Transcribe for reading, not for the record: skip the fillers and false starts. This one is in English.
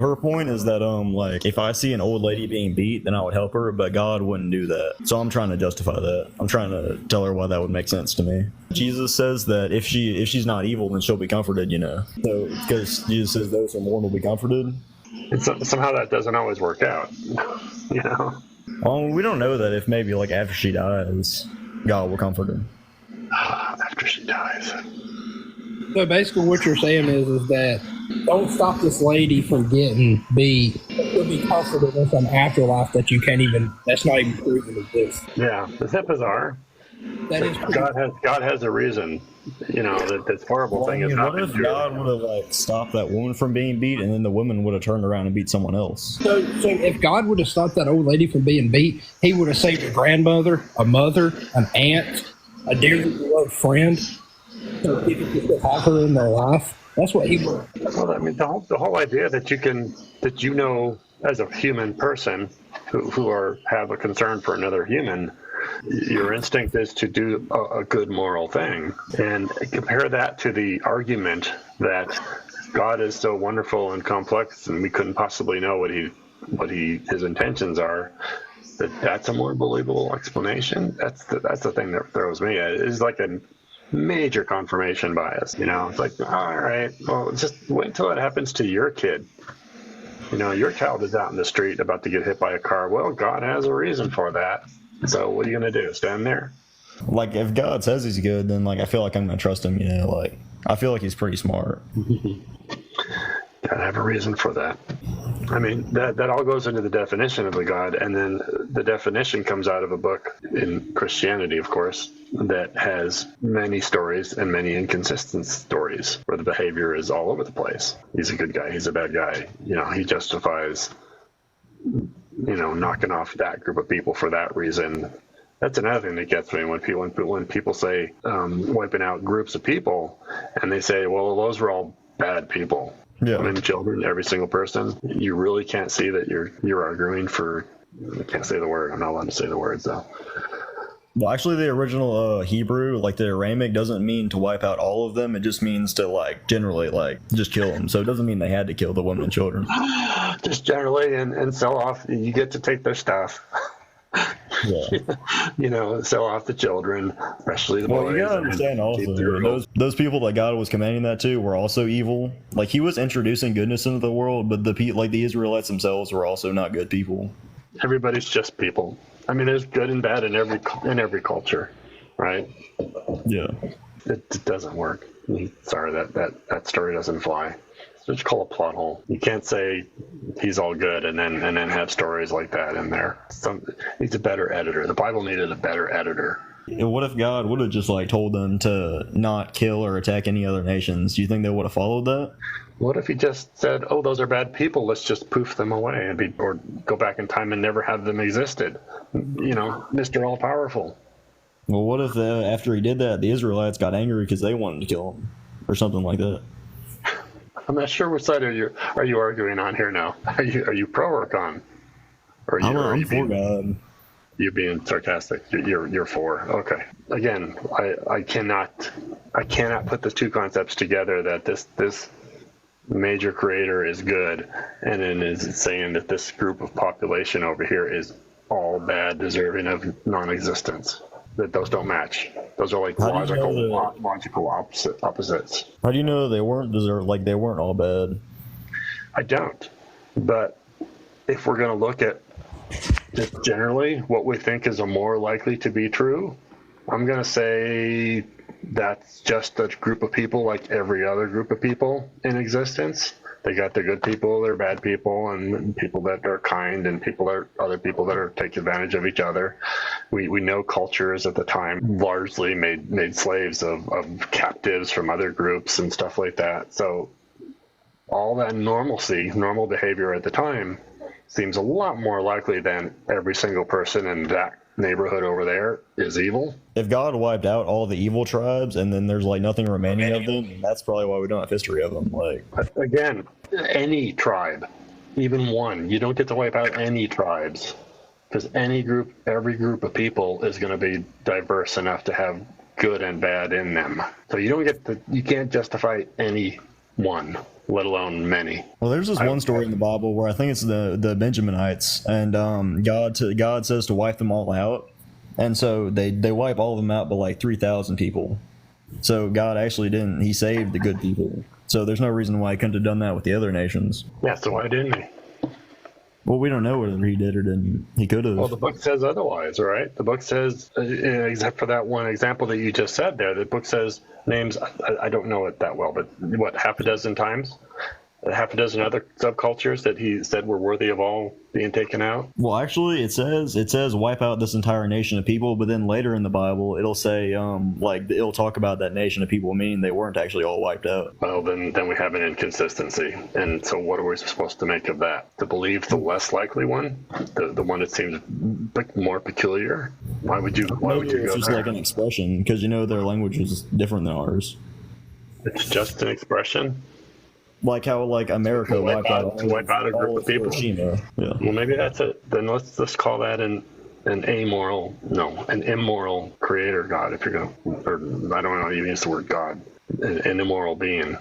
Her point is that like if I see an old lady being beat, then I would help her, but God wouldn't do that. So I'm trying to justify that. I'm trying to tell her why that would make sense to me. Jesus says that if she's not evil, then she'll be comforted, you know. So because Jesus says those who mourn will be comforted. And somehow that doesn't always work out, you know. We don't know that if maybe like after she dies, God will comfort her. After she dies. So basically what you're saying is that don't stop this lady from getting beat. She'll be comforted in some afterlife that you can't even, that's not even proven exists. Yeah, isn't that bizarre? That is God has a reason, you know, that this horrible thing is happening. What if God would have like stopped that woman from being beat, and then the woman would have turned around and beat someone else? So if God would have stopped that old lady from being beat, he would have saved a grandmother, a mother, an aunt, a dearly beloved friend, so people could have her in their life. That's what he would. Well, I mean, the whole idea that you know, as a human person who have a concern for another human, your instinct is to do a good moral thing. And compare that to the argument that God is so wonderful and complex and we couldn't possibly know what his intentions are. That's a more believable explanation. That's the thing that throws me. It's like a major confirmation bias. You know, it's like, all right, well, just wait until it happens to your kid. You know, your child is out in the street about to get hit by a car. Well, God has a reason for that. So what are you going to do? Stand there? Like, if God says he's good, then, like, I feel like I'm going to trust him, you know? Like, I feel like he's pretty smart. Gotta have a reason for that. I mean, that all goes into the definition of a God, and then the definition comes out of a book in Christianity, of course, that has many stories and many inconsistent stories where the behavior is all over the place. He's a good guy. He's a bad guy. You know, he justifies, you know, knocking off that group of people for that reason. That's another thing that gets me when people say wiping out groups of people, and they say, well, those were all bad people. Yeah. Women, children, every single person. You really can't see that you're arguing for. I can't say the word. I'm not allowed to say the words though. Well, actually, the original Hebrew, like the Aramaic, doesn't mean to wipe out all of them. It just means to, like, generally, like, just kill them. So it doesn't mean they had to kill the women and children. Just generally, and sell off. You get to take their stuff. Yeah. You know, sell off the children, especially the boys. Well, you gotta understand also, those people that God was commanding that to were also evil. Like, he was introducing goodness into the world, but the Israelites themselves were also not good people. Everybody's just people. I mean, there's good and bad in every culture, right? Yeah. It doesn't work. Sorry, that story doesn't fly. It's what you call a plot hole. You can't say he's all good and then have stories like that in there. Needs a better editor. The Bible needed a better editor. And what if God would have just, like, told them to not kill or attack any other nations? Do you think they would have followed that? What if he just said, "Oh, those are bad people. Let's just poof them away or go back in time and never have them existed"? You know, Mr. All Powerful. Well, what if after he did that, the Israelites got angry because they wanted to kill him or something like that? I'm not sure which side are you arguing on here now. Are you pro or con? Or I'm for God. You're being sarcastic. You're for. Okay. Again, I cannot put the two concepts together that this major creator is good and then is saying that this group of population over here is all bad, deserving of non-existence. That those don't match. Those are like logical opposites. How do you know they weren't they weren't all bad? I don't. But if we're going to look at just generally what we think is a more likely to be true, I'm going to say that's just a group of people like every other group of people in existence. They got their good people, their bad people, and people that are kind, and other people that are take advantage of each other. We know cultures at the time largely made slaves of captives from other groups and stuff like that. So all that normal behavior at the time seems a lot more likely than every single person in that neighborhood over there is evil. If God wiped out all the evil tribes and then there's like nothing remaining of them, that's probably why we don't have history of them. Like, again, any tribe, even one, you don't get to wipe out any tribes because every group of people is going to be diverse enough to have good and bad in them. So you can't justify any one. let alone many. Well, there's this one story in the Bible where I think it's the Benjaminites, and God says to wipe them all out, and so they wipe all of them out, but like 3,000 people. So God actually didn't. He saved the good people. So there's no reason why he couldn't have done that with the other nations. Yeah, so why didn't he? Well, we don't know whether he did or didn't. He could have. Well, the book says otherwise, right? The book says, except for that one example that you just said there, the book says names, I don't know it that well, but what, half a dozen times? Half a dozen other subcultures that he said were worthy of all being taken out? Well, actually, it says wipe out this entire nation of people, but then later in the Bible, it'll say, like, it'll talk about that nation of people, meaning they weren't actually all wiped out. Well, then we have an inconsistency. And so what are we supposed to make of that? To believe the less likely one? The one that seems more peculiar? Why would you It's go just there? like an expression, because their language is different than ours. It's just an expression? Like how America wiped out a group of people. Hiroshima. Yeah. Well, maybe that's it. Then let's just call that an immoral creator God. If you're going to, or I don't know, you use the word God, an immoral being.